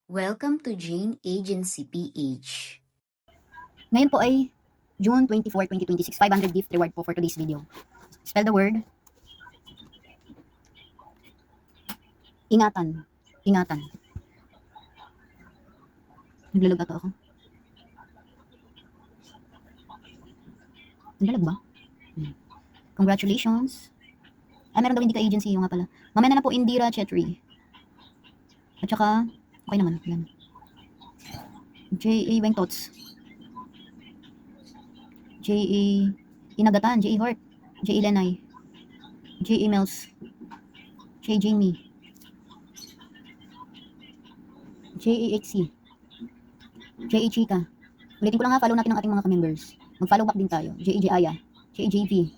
Welcome to Jane Agency PH. Ngayon po ay June 24, 2026. 500 gift reward po for today's video. Spell the word. Ingatan. Ingatan. Naglalag ata ako. Naglalag ba? Congratulations. Meron daw hindi ka agency yung nga pala. Mamaya na po Indira Chetri. At saka, okay naman. Yan. J.A. Wengtots. J.A. Inagatan. J.A. Hart. J.A. Lenay. J.A. Mills. J.A. Jamie. J.A. HC. J.A. Chika. Ulitin ko lang ha, follow natin ang ating mga ka-members. Mag-follow back din tayo. J.A. Aya. J.A. JV.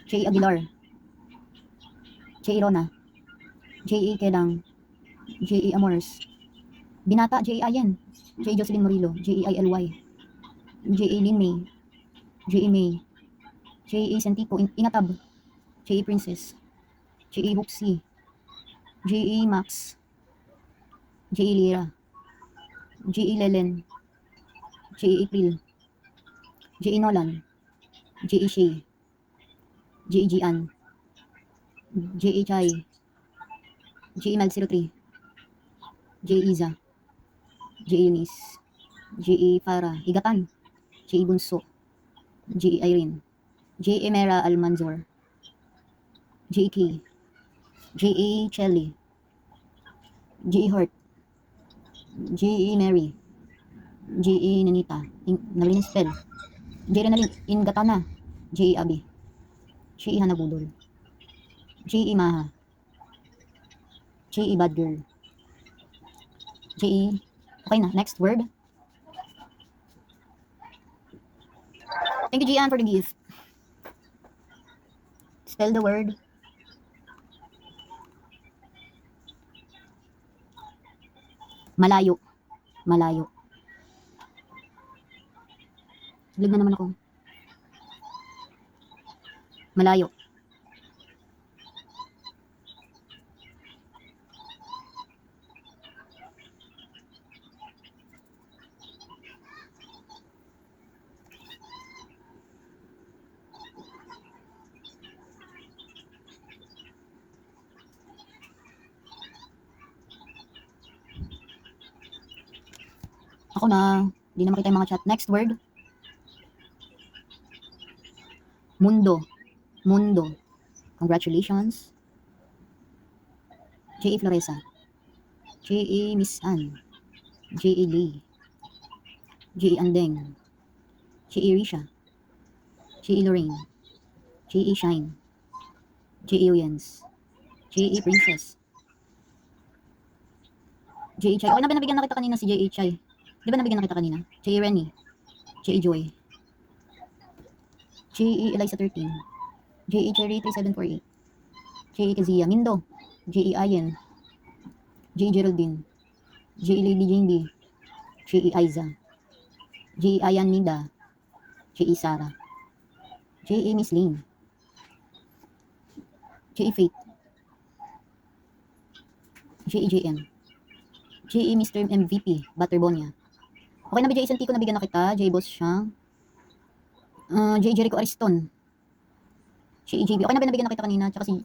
J.A. Aguilar. J.A. Rona. J.A. Kedang. J.A. Amores. Binata. J.A. Ayen. J.A. Jocelyn Murillo. J.A. ILY. J.A. Lin May. J.A. May. J.A. Santico. Ingatab. J.A. Princess. J.A. Hoopsy. J.A. Max. J.A. Lira. J.A. Lelen. J.A. April. J.A. Nolan. J.A. Shay. J.A. Gian. J.A. Chai. J.A. Mel 03. J.A. Iza. J.A. Eunice. J.A. Farah. Igatan. J.A. Bunso. J.A. Irene. J.A. Mera Almanzor. J.A. K. J.A. Chelly. J.A. Hart. J.A. Mary. J.A. Nanita. Nalin spell. J.A. Nalin. Ingatana. J.A. Abi. J.A. Hanabudol. J.A. Maha. J.A. Bad Girl. J.A. Okay na. Next word. Thank you, Gian, for the gift. Spell the word. Malayo. Malayo. Lig na naman ako. Malayo. Ako na. Hindi na makita yung mga chat. Next word. Mundo. Mundo. Congratulations. J.A. Floresa. J.A. Miss Ann. J.A. Lee. J.A. Andeng. J.A. Risha. J.A. Lorraine. J.A. Shine. J.A. Oyens. J.A. Princess. J.A. Chai. Okay na ba nabigyan na kita kanina si J.A. Chai? Di ba nabigyan na kita kanina? J.A. Rennie. J.A. Joy. J.A. Eliza 13. J.A. Cherry 3748. J.A. Kazia. Mindo. J.A. Ayen. J.A. Geraldine. J.A. Lady Jane B. J.A. Aiza. J.A. Ayan Mida. J.A. Sarah. J.A. Miss Lane. J.A. Faith. J.A. JM. J.A. Mr. MVP. Butterbonia. Okay na ba J.A. Santico nabigyan na kita? J.A. Boss Shang. J.A. Jericho Ariston. J.A. JB. Okay na ba nabigyan na kita kanina? Tsaka si,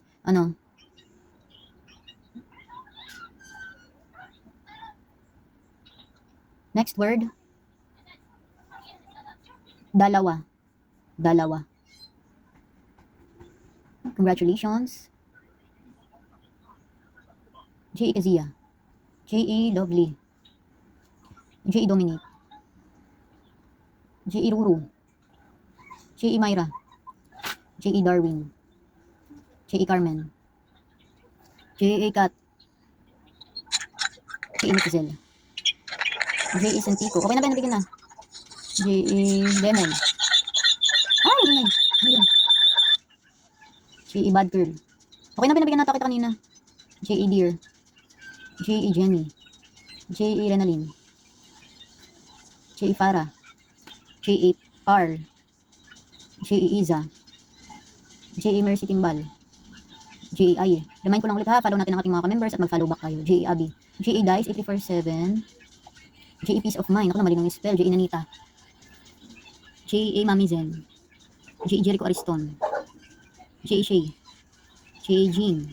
Next word. Dalawa. Dalawa. Congratulations. J.A. Kazia. J.A. Lovely. J.A. Dominic. J.A. Ruru. J.A. Myra. J.A. Darwin. J.A. Carmen. J.A. Kat. J.A. Nikizel. J.A. Santico. Okay na ba nabigyan na? J.A. Lemon. Ay, ingay. Ayun. J.A. Bad Girl. Okay na ba nabigyan nata kita kanina? J.A. Dear. J.A. Jenny. J.A. Renalyn. J.A. Farah. J.A. Parl. J.A. Iza. J.A. Mercy Timbal. J.A. Aye. Remind ko lang ulit ha, follow natin ang ating mga ka-members at mag-follow back tayo. J.A. Abby. J.A. Dice, 847. J.A. Peace of Mind. Ako na, mali ng spell. J.A. Nanita. J.A. Mamizen. J.A. Jericho Ariston. J.A. Shay. J.A. Jean.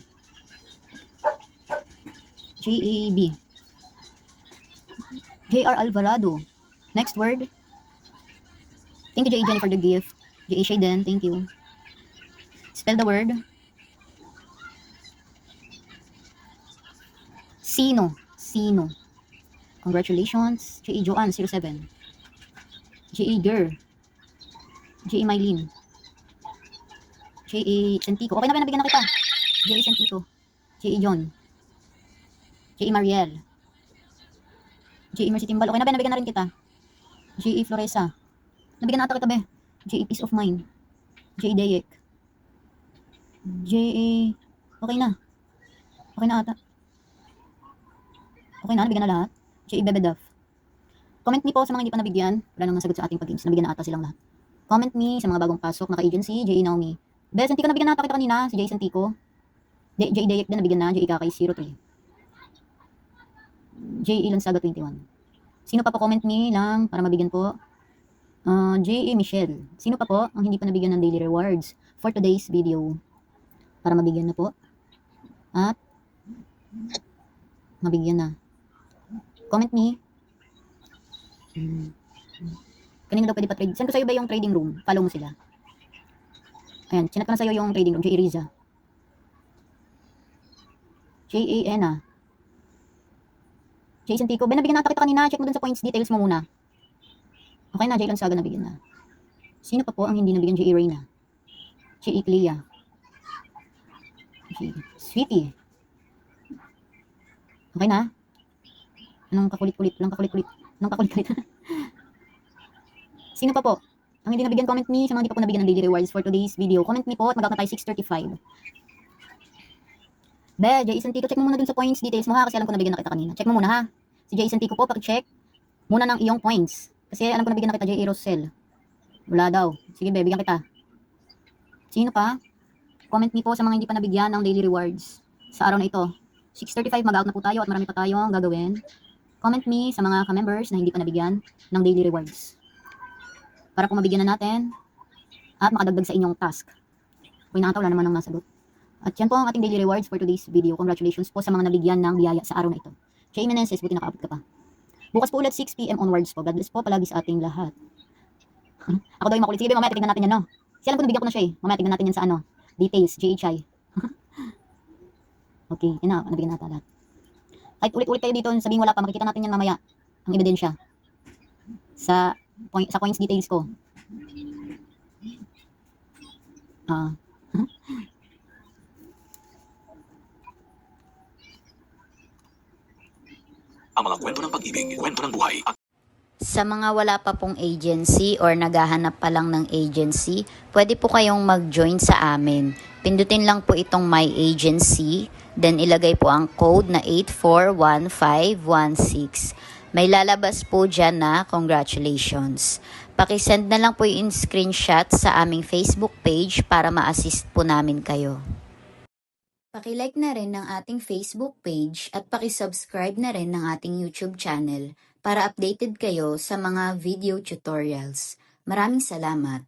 J.A. B. J.R. Alvarado. Next word. Thank you, J.A. Jenny, for the gift. J.A. Shayden, thank you. Spell the word. Sino. Sino. Congratulations. J.A. Joanne, 07. J.A. Ger. J.A. Mylene. J.A. Sentico. Okay na ba, nabigyan na kita? J.A. Sentico. J.A. John. J.A. Mariel. J.A. Mercy Timbal. Okay na ba, nabigyan na rin kita? J.A. Floresa. Nabigyan na ata kita, be. J.A. Peace of Mind. J.A. Dayek. J.A. Okay na. Okay na ata. Okay na, nabigyan na lahat. J.A. Bebedaf. Comment me po sa mga hindi pa nabigyan. Wala nang nasagot sa ating pag-games. Nabigyan na ata silang lahat. Comment me sa mga bagong pasok, naka-agency, J.A. Naomi. Bes, Santico, nabigyan na ata kita kanina. Si J.A. Santico. J.A. Dayek din, nabigyan na. J.A. Kakay 03. J.A. Lansaga 21. Sino pa po, comment me lang para mabigyan po. J.A. Michelle. Sino pa po ang hindi pa nabigyan ng daily rewards for today's video? Para mabigyan na po. At mabigyan na. Comment me. Kanina daw pwede pa trade. Send ko sa'yo ba yung trading room? Follow mo sila. Ayan, chinat ko na sa'yo yung trading room. J.A. Riza. J.A. Ena. J.A. Santico. Ben, nabigyan na ata kita kanina. Check mo dun sa points details mo muna. Okay na, J.A. Lansaga nabigyan na. Sino pa po ang hindi nabigyan? J.A. Reyna. J.A. Clea. J.A. Sweetie. Okay na? Anong kakulit-kulit? Anong kakulit-kulit? Anong kakulit-kulit? Sino pa po? Ang hindi nabigyan, comment me. Sa mga hindi pa po nabigyan ng daily rewards for today's video, comment me po at mag-out na tayo 6:35. Be, J.A. Santico, check mo muna dun sa points details mo ha, kasi alam ko nabigyan na kita kanina. Check mo muna ha. Si J.A. Santico po, paki-check muna ng iyong points. Kasi alam ko nabigyan na kita, J.A. Rosel. Wala daw. Sige be, bigyan kita. Sino pa? Comment me po sa mga hindi pa nabigyan ng daily rewards sa araw na ito. 6:35, mag-out na po tayo at marami pa tayong gagawin. Comment me sa mga ka-members na hindi pa nabigyan ng daily rewards. Para po mabigyan na natin at makadagdag sa inyong task. Kung nakataw, wala naman ang nasagot. At yan po ang ating daily rewards for today's video. Congratulations po sa mga nabigyan ng biyaya sa araw na ito. J. Menezes, buti nakaabot ka pa. Bukas po ulit 6 p.m. onwards po. God bless po palagi sa ating lahat. Ako daw yung makulit. Sige, mamaya tignan natin yan, no? Kasi alam ko nabigyan ko na siya eh. Mamaya tignan natin yan sa ano. Details, JHI. Okay, yun na. Nabigyan natin lahat. Kahit ulit-ulit kayo dito, sabihin wala pa. Makikita natin yan mamaya. Ang ebidensya. Sa points details ko. Ang mga kwento ng pag-ibig, kwento ng buhay at Sa mga wala pa pong agency or naghahanap pa lang ng agency, pwede po kayong mag-join sa amin. Pindutin lang po itong My Agency, then ilagay po ang code na 841516. May lalabas po dyan na congratulations. Pakisend na lang po yung screenshot sa aming Facebook page para ma-assist po namin kayo. Pakilike na rin ng ating Facebook page at pakisubscribe na rin ng ating YouTube channel para updated kayo sa mga video tutorials. Maraming salamat!